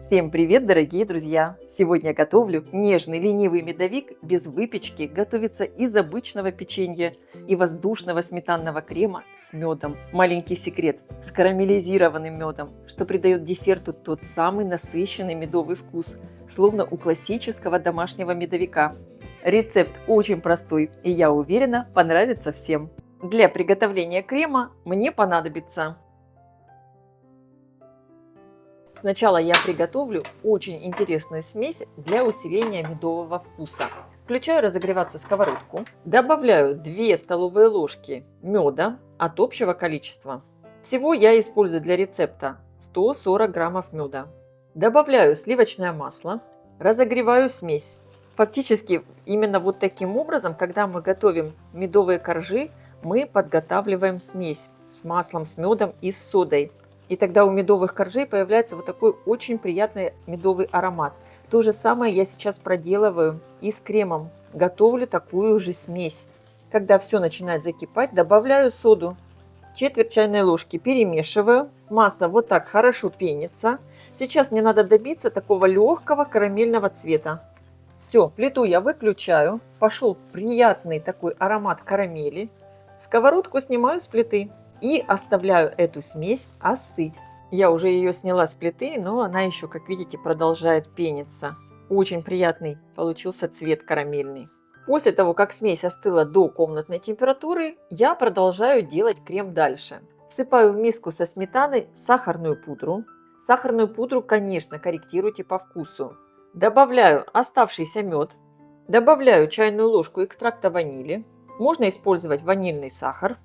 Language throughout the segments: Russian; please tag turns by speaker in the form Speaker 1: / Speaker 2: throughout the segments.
Speaker 1: Всем привет, дорогие друзья! Сегодня я готовлю нежный ленивый медовик без выпечки. Готовится из обычного печенья и воздушного сметанного крема с медом. Маленький секрет – с карамелизированным медом, что придает десерту тот самый насыщенный медовый вкус, словно у классического домашнего медовика. Рецепт очень простой и, я уверена, понравится всем. Для приготовления крема мне понадобится. Сначала я приготовлю очень интересную смесь для усиления медового вкуса. Включаю разогреваться сковородку, добавляю 2 столовые ложки меда от общего количества. Всего я использую для рецепта 140 граммов меда. Добавляю сливочное масло, разогреваю смесь. Фактически именно вот таким образом, когда мы готовим медовые коржи, мы подготавливаем смесь с маслом, с медом и с содой. И тогда у медовых коржей появляется вот такой очень приятный медовый аромат. То же самое я сейчас проделываю и с кремом. Готовлю такую же смесь. Когда все начинает закипать, добавляю соду. Четверть чайной ложки перемешиваю. Масса вот так хорошо пенится. Сейчас мне надо добиться такого легкого карамельного цвета. Все, плиту я выключаю. Пошел приятный такой аромат карамели. Сковородку снимаю с плиты. И оставляю эту смесь остыть. Я уже ее сняла с плиты, но она еще, как видите, продолжает пениться. Очень приятный получился цвет карамельный. После того, как смесь остыла до комнатной температуры, я продолжаю делать крем дальше. Всыпаю в миску со сметаной сахарную пудру. Сахарную пудру, конечно, корректируйте по вкусу. Добавляю оставшийся мед. Добавляю чайную ложку экстракта ванили. Можно использовать ванильный сахар.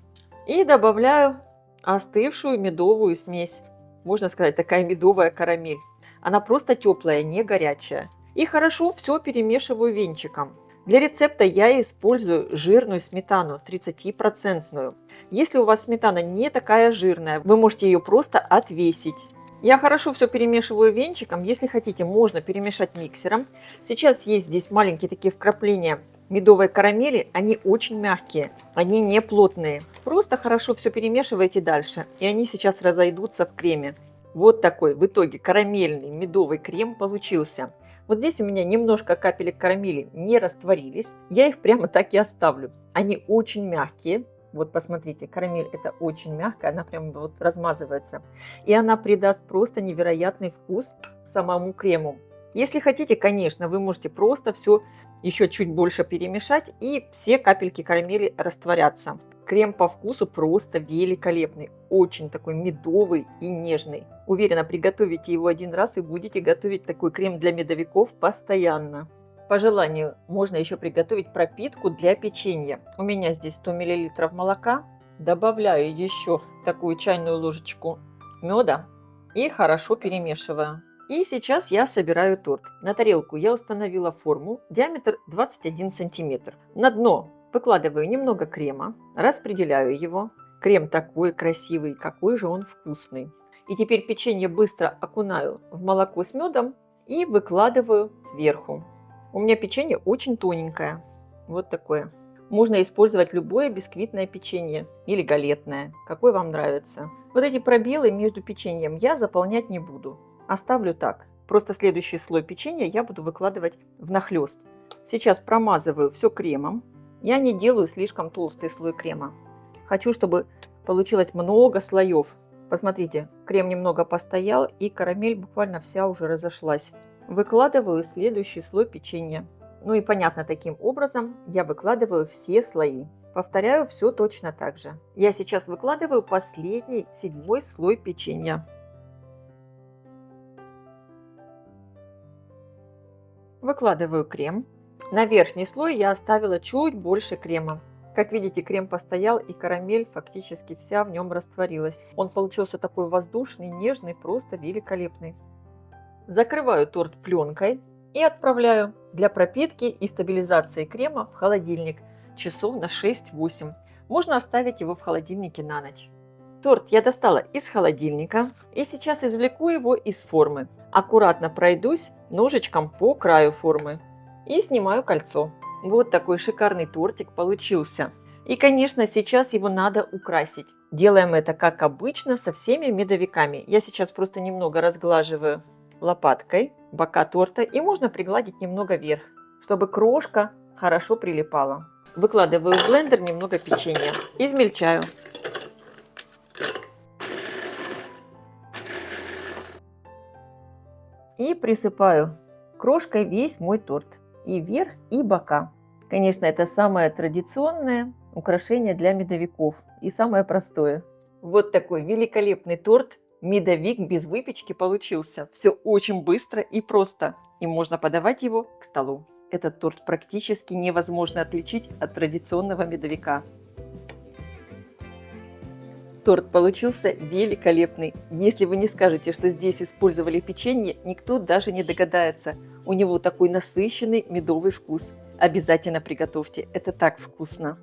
Speaker 1: И добавляю остывшую медовую смесь. Можно сказать, такая медовая карамель. Она просто теплая, не горячая. И хорошо все перемешиваю венчиком. Для рецепта я использую жирную сметану, 30%. Если у вас сметана не такая жирная, вы можете ее просто отвесить. Я хорошо все перемешиваю венчиком. Если хотите, можно перемешать миксером. Сейчас есть здесь маленькие такие вкрапления медовой карамели. Они очень мягкие, они не плотные. Просто хорошо все перемешиваете дальше, и они сейчас разойдутся в креме. Вот такой в итоге карамельный медовый крем получился. Вот здесь у меня немножко капелек карамели не растворились. Я их прямо так и оставлю. Они очень мягкие. Вот посмотрите, карамель это очень мягкая, она прям вот размазывается. И она придаст просто невероятный вкус самому крему. Если хотите, конечно, вы можете просто все еще чуть больше перемешать, и все капельки карамели растворятся. Крем по вкусу просто великолепный, очень такой медовый и нежный. Уверена, приготовите его один раз и будете готовить такой крем для медовиков постоянно. По желанию можно еще приготовить пропитку для печенья. У меня здесь 100 мл молока. Добавляю еще такую чайную ложечку меда и хорошо перемешиваю. И сейчас я собираю торт. На тарелку я установила форму, диаметр 21 см. На дно выкладываю немного крема, распределяю его. Крем такой красивый, какой же он вкусный. И теперь печенье быстро окунаю в молоко с медом и выкладываю сверху. У меня печенье очень тоненькое, вот такое. Можно использовать любое бисквитное печенье или галетное, какое вам нравится. Вот эти пробелы между печеньем я заполнять не буду. Оставлю так. Просто следующий слой печенья я буду выкладывать внахлёст. Сейчас промазываю все кремом. Я не делаю слишком толстый слой крема. Хочу, чтобы получилось много слоев. Посмотрите, крем немного постоял, и карамель буквально вся уже разошлась. Выкладываю следующий слой печенья. Ну и понятно, таким образом я выкладываю все слои. Повторяю все точно так же. Я сейчас выкладываю последний, 7-й слой печенья. Выкладываю крем. На верхний слой я оставила чуть больше крема. Как видите, крем постоял, и карамель фактически вся в нем растворилась. Он получился такой воздушный, нежный, просто великолепный. Закрываю торт пленкой и отправляю для пропитки и стабилизации крема в холодильник часов на 6-8. Можно оставить его в холодильнике на ночь. Торт я достала из холодильника и сейчас извлеку его из формы. Аккуратно пройдусь ножичком по краю формы и снимаю кольцо. Вот такой шикарный тортик получился. И, конечно, сейчас его надо украсить. Делаем это, как обычно, со всеми медовиками. Я сейчас просто немного разглаживаю лопаткой бока торта и можно пригладить немного вверх, чтобы крошка хорошо прилипала. Выкладываю в блендер немного печенья, измельчаю. И присыпаю крошкой весь мой торт. И верх, и бока. Конечно, это самое традиционное украшение для медовиков. И самое простое. Вот такой великолепный торт. Медовик без выпечки получился. Все очень быстро и просто. И можно подавать его к столу. Этот торт практически невозможно отличить от традиционного медовика. Торт получился великолепный. Если вы не скажете, что здесь использовали печенье, никто даже не догадается. У него такой насыщенный медовый вкус. Обязательно приготовьте, это так вкусно.